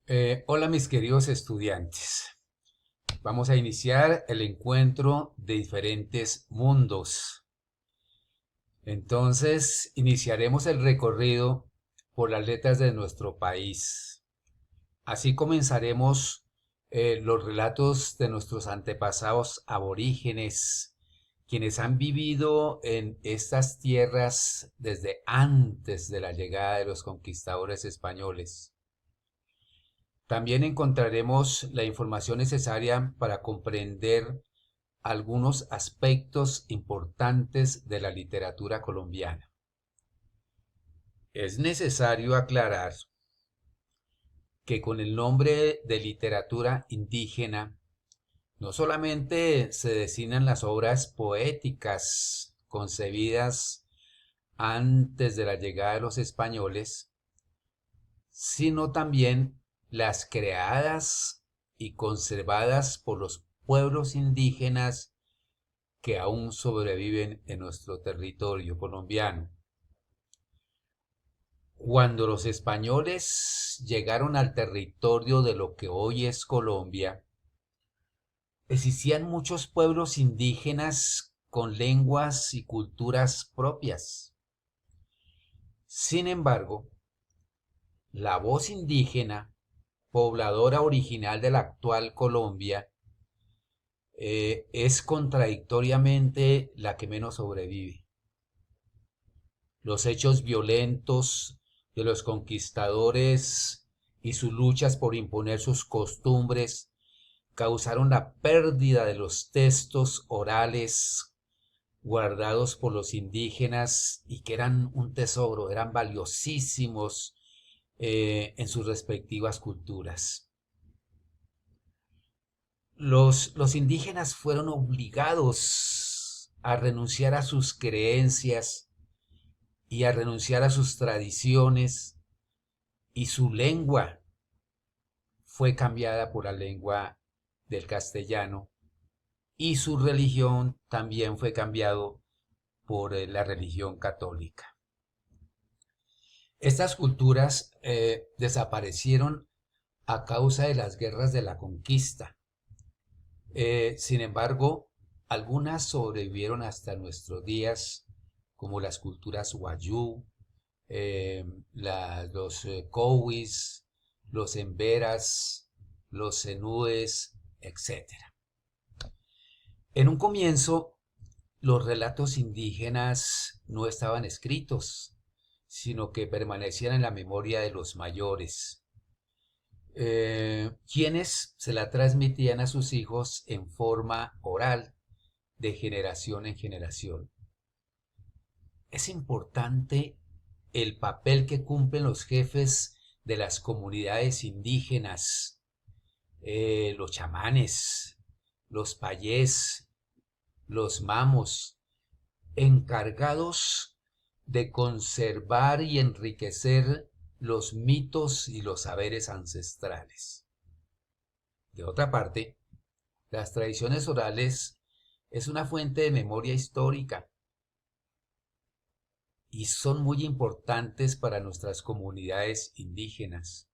Hola mis queridos estudiantes. Vamos a iniciar el encuentro de diferentes mundos. Entonces, iniciaremos el recorrido por las letras de nuestro país. Así comenzaremos los relatos de nuestros antepasados aborígenes, quienes han vivido en estas tierras desde antes de la llegada de los conquistadores españoles. También encontraremos la información necesaria para comprender algunos aspectos importantes de la literatura colombiana. Es necesario aclarar que con el nombre de literatura indígena no solamente se designan las obras poéticas concebidas antes de la llegada de los españoles, sino también las creadas y conservadas por los pueblos indígenas que aún sobreviven en nuestro territorio colombiano. Cuando los españoles llegaron al territorio de lo que hoy es Colombia, existían muchos pueblos indígenas con lenguas y culturas propias. Sin embargo, la voz indígena, pobladora original de la actual Colombia, es contradictoriamente la que menos sobrevive. Los hechos violentos de los conquistadores y sus luchas por imponer sus costumbres causaron la pérdida de los textos orales guardados por los indígenas y que eran un tesoro, eran valiosísimos en sus respectivas culturas. Los indígenas fueron obligados a renunciar a sus creencias y a renunciar a sus tradiciones, y su lengua fue cambiada por la lengua del castellano, y su religión también fue cambiado por la religión católica. Estas culturas desaparecieron a causa de las guerras de la conquista. Sin embargo, algunas sobrevivieron hasta nuestros días, como las culturas wayuu, los cowis, los emberas, los zenúes, etc. En un comienzo, los relatos indígenas no estaban escritos, sino que permanecían en la memoria de los mayores, quienes se la transmitían a sus hijos en forma oral, de generación en generación. Es importante el papel que cumplen los jefes de las comunidades indígenas, los chamanes, los payés, los mamos, encargados de conservar y enriquecer los mitos y los saberes ancestrales. De otra parte, las tradiciones orales es una fuente de memoria histórica y son muy importantes para nuestras comunidades indígenas.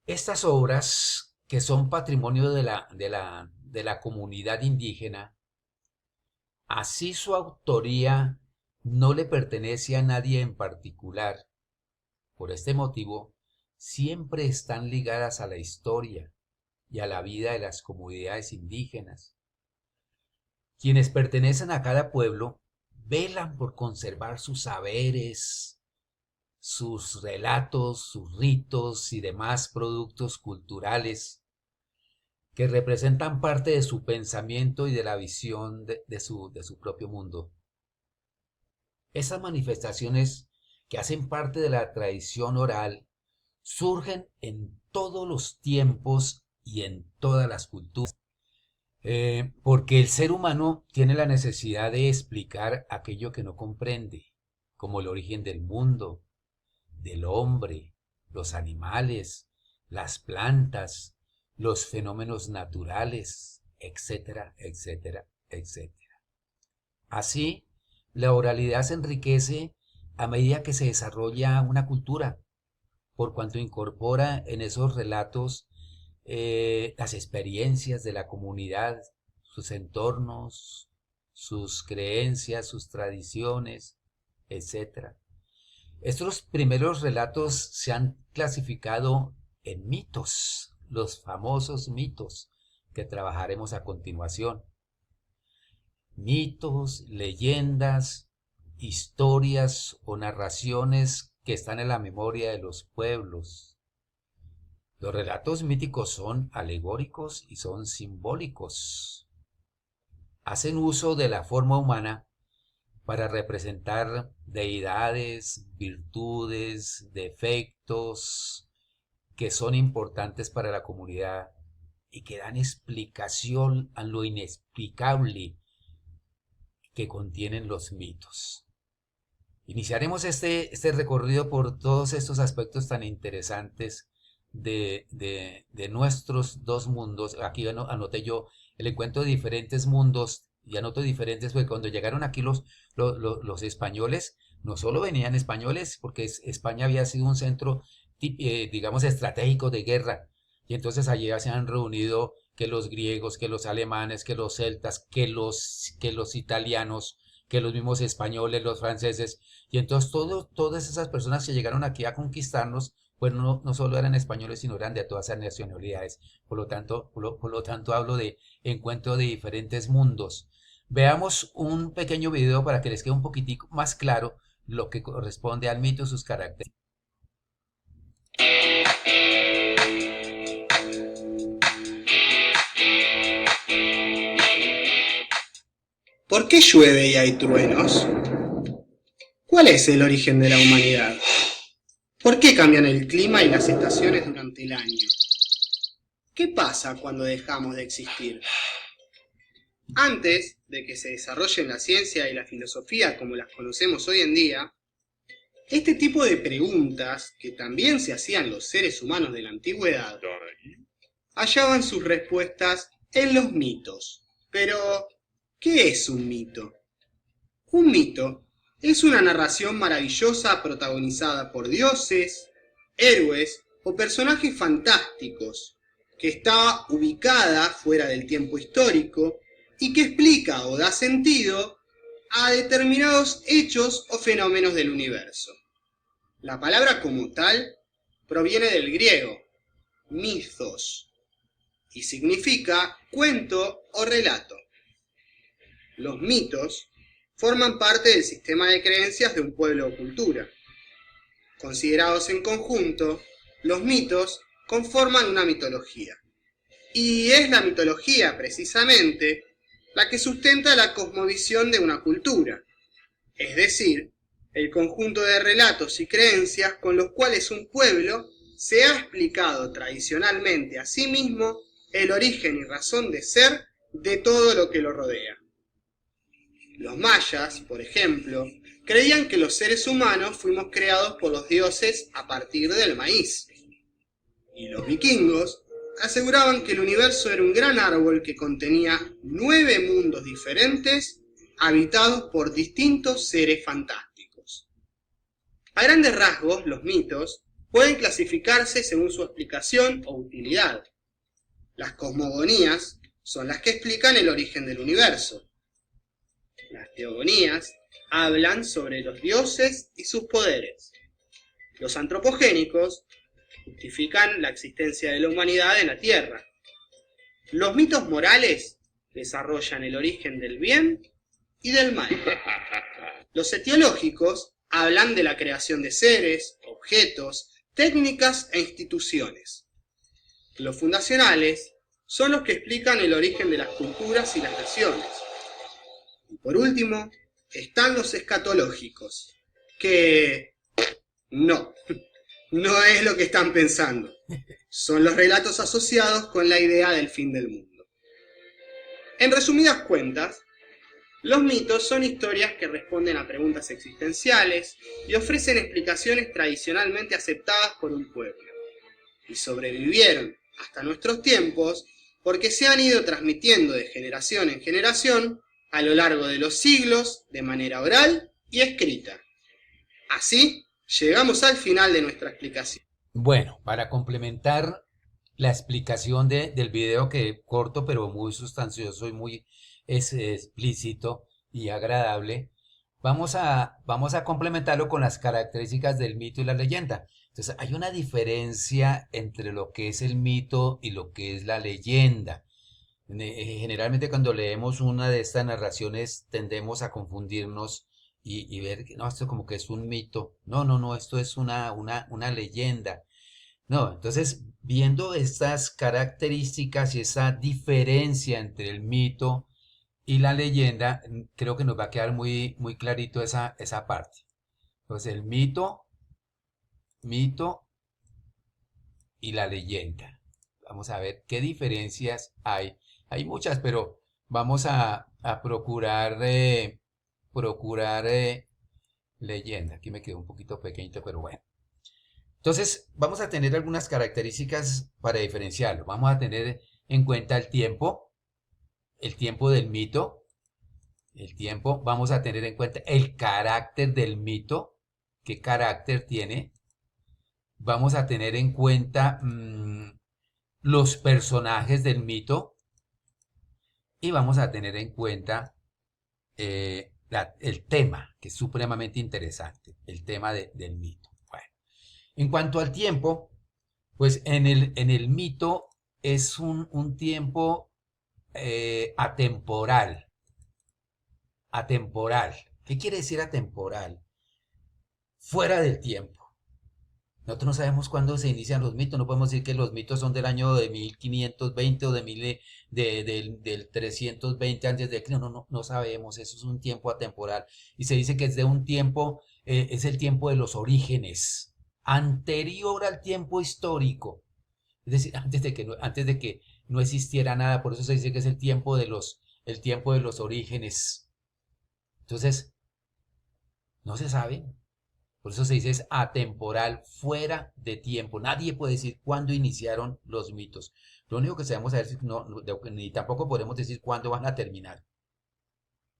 Estas obras, que son patrimonio de la comunidad indígena, así su autoría no le pertenece a nadie en particular. Por este motivo, siempre están ligadas a la historia y a la vida de las comunidades indígenas. Quienes pertenecen a cada pueblo velan por conservar sus saberes, sus relatos, sus ritos y demás productos culturales que representan parte de su pensamiento y de la visión de su propio mundo. Esas manifestaciones que hacen parte de la tradición oral surgen en todos los tiempos y en todas las culturas, porque el ser humano tiene la necesidad de explicar aquello que no comprende, como el origen del mundo, del hombre, los animales, las plantas, los fenómenos naturales, etcétera, etcétera, etcétera. Así, la oralidad se enriquece a medida que se desarrolla una cultura, por cuanto incorpora en esos relatos las experiencias de la comunidad, sus entornos, sus creencias, sus tradiciones, etcétera. Estos primeros relatos se han clasificado en mitos, los famosos mitos que trabajaremos a continuación. Mitos, leyendas, historias o narraciones que están en la memoria de los pueblos. Los relatos míticos son alegóricos y son simbólicos. Hacen uso de la forma humana para representar deidades, virtudes, defectos que son importantes para la comunidad y que dan explicación a lo inexplicable que contienen los mitos. Iniciaremos este recorrido por todos estos aspectos tan interesantes de nuestros dos mundos. Aquí anoté yo el encuentro de diferentes mundos y anoto diferentes porque cuando llegaron aquí los españoles, no solo venían españoles, porque España había sido un centro, digamos, estratégico de guerra, y entonces allí se han reunido que los griegos, que los alemanes, que los celtas, que los italianos, que los mismos españoles, los franceses, y entonces todas esas personas que llegaron aquí a conquistarnos, pues no solo eran españoles, sino eran de todas las nacionalidades. Por lo tanto hablo de encuentro de diferentes mundos. Veamos un pequeño video para que les quede un poquitico más claro lo que corresponde al mito y sus características. ¿Por qué llueve y hay truenos? ¿Cuál es el origen de la humanidad? ¿Por qué cambian el clima y las estaciones durante el año? ¿Qué pasa cuando dejamos de existir? Antes de que se desarrollen la ciencia y la filosofía como las conocemos hoy en día, este tipo de preguntas, que también se hacían los seres humanos de la antigüedad, hallaban sus respuestas en los mitos. Pero, ¿qué es un mito? Un mito es una narración maravillosa protagonizada por dioses, héroes o personajes fantásticos, que está ubicada fuera del tiempo histórico y que explica o da sentido a determinados hechos o fenómenos del universo. La palabra como tal proviene del griego, mythos, y significa cuento o relato. Los mitos forman parte del sistema de creencias de un pueblo o cultura. Considerados en conjunto, los mitos conforman una mitología. Y es la mitología, precisamente, la que sustenta la cosmovisión de una cultura, es decir, el conjunto de relatos y creencias con los cuales un pueblo se ha explicado tradicionalmente a sí mismo el origen y razón de ser de todo lo que lo rodea. Los mayas, por ejemplo, creían que los seres humanos fuimos creados por los dioses a partir del maíz. Y los vikingos aseguraban que el universo era un gran árbol que contenía 9 mundos diferentes habitados por distintos seres fantásticos. A grandes rasgos, los mitos pueden clasificarse según su explicación o utilidad. Las cosmogonías son las que explican el origen del universo. Las teogonías hablan sobre los dioses y sus poderes. Los antropogénicos justifican la existencia de la humanidad en la Tierra. Los mitos morales desarrollan el origen del bien y del mal. Los etiológicos hablan de la creación de seres, objetos, técnicas e instituciones. Los fundacionales son los que explican el origen de las culturas y las naciones. Y por último, están los escatológicos, que no es lo que están pensando. Son los relatos asociados con la idea del fin del mundo. En resumidas cuentas, los mitos son historias que responden a preguntas existenciales y ofrecen explicaciones tradicionalmente aceptadas por un pueblo. Y sobrevivieron hasta nuestros tiempos porque se han ido transmitiendo de generación en generación a lo largo de los siglos de manera oral y escrita. Así, llegamos al final de nuestra explicación. Bueno, para complementar la explicación del video, que corto pero muy sustancioso y muy explícito y agradable, vamos a complementarlo con las características del mito y la leyenda. Entonces, hay una diferencia entre lo que es el mito y lo que es la leyenda. Generalmente cuando leemos una de estas narraciones tendemos a confundirnos y ver que no, esto como que es un mito. No, no, no, esto es una leyenda. No, entonces, viendo estas características y esa diferencia entre el mito y la leyenda, creo que nos va a quedar muy, muy clarito esa parte. Entonces, el mito y la leyenda. Vamos a ver qué diferencias hay. Hay muchas, pero vamos a procurar leyenda. Aquí me quedó un poquito pequeñito, pero bueno. Entonces, vamos a tener algunas características para diferenciarlo. Vamos a tener en cuenta el tiempo del mito, el tiempo. Vamos a tener en cuenta el carácter del mito, qué carácter tiene. Vamos a tener en cuenta los personajes del mito y vamos a tener en cuenta el tema, que es supremamente interesante, el tema del mito. Bueno, en cuanto al tiempo, pues en el mito es un tiempo atemporal. Atemporal. ¿Qué quiere decir atemporal? Fuera del tiempo. Nosotros no sabemos cuándo se inician los mitos, no podemos decir que los mitos son del año de 1520 o del 320 antes de Cristo, no, no, no sabemos, eso es un tiempo atemporal. Y se dice que es de un tiempo, es el tiempo de los orígenes, anterior al tiempo histórico. Es decir, antes de que no existiera nada, por eso se dice que es el tiempo de los orígenes. Entonces, no se sabe. Por eso se dice es atemporal, fuera de tiempo. Nadie puede decir cuándo iniciaron los mitos. Lo único que sabemos es que ni tampoco podemos decir cuándo van a terminar.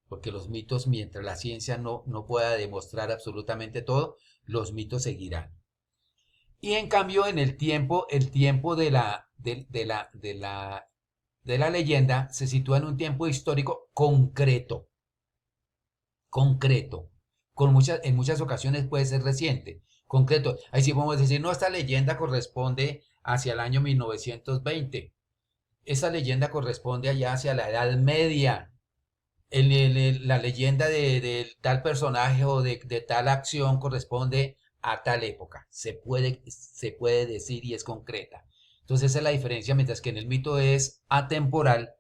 Porque los mitos, mientras la ciencia no pueda demostrar absolutamente todo, los mitos seguirán. Y en cambio, en el tiempo de la leyenda se sitúa en un tiempo histórico concreto. Concreto. En muchas ocasiones puede ser reciente, concreto. Ahí sí podemos decir, no, esta leyenda corresponde hacia el año 1920. Esta leyenda corresponde allá hacia la Edad Media. La leyenda de tal personaje o de tal acción corresponde a tal época. Se puede decir y es concreta. Entonces esa es la diferencia, mientras que en el mito es atemporal,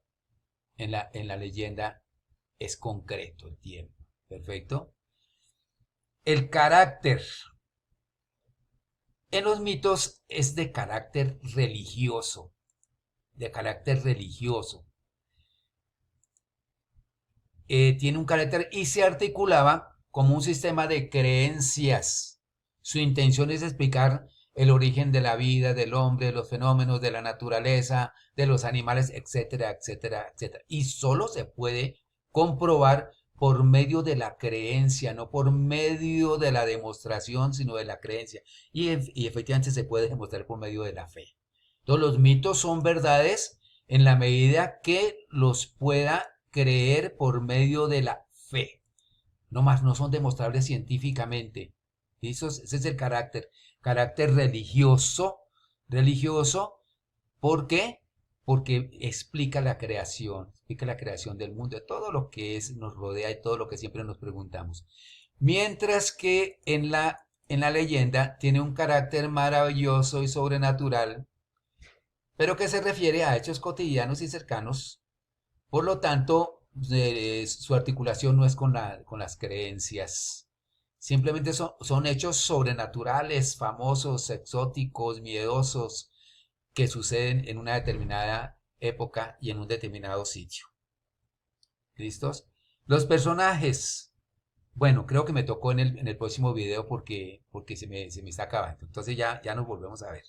en la leyenda es concreto el tiempo. Perfecto. El carácter. En los mitos es de carácter religioso. De carácter religioso. Tiene un carácter y se articulaba como un sistema de creencias. Su intención es explicar el origen de la vida, del hombre, de los fenómenos, de la naturaleza, de los animales, etcétera, etcétera, etcétera. Y solo se puede comprobar por medio de la creencia, no por medio de la demostración, sino de la creencia. Y efectivamente se puede demostrar por medio de la fe. Entonces los mitos son verdades en la medida que los pueda creer por medio de la fe. No más, no son demostrables científicamente. Ese es el carácter religioso. Religioso, ¿por qué? Porque explica la creación del mundo, de todo lo que nos rodea y todo lo que siempre nos preguntamos. Mientras que en la leyenda tiene un carácter maravilloso y sobrenatural, pero que se refiere a hechos cotidianos y cercanos. Por lo tanto, su articulación no es con las creencias. Simplemente son hechos sobrenaturales, famosos, exóticos, miedosos, que suceden en una determinada época y en un determinado sitio. ¿Listos? Los personajes. Bueno, creo que me tocó en el próximo video porque se me está acabando. Entonces ya nos volvemos a ver.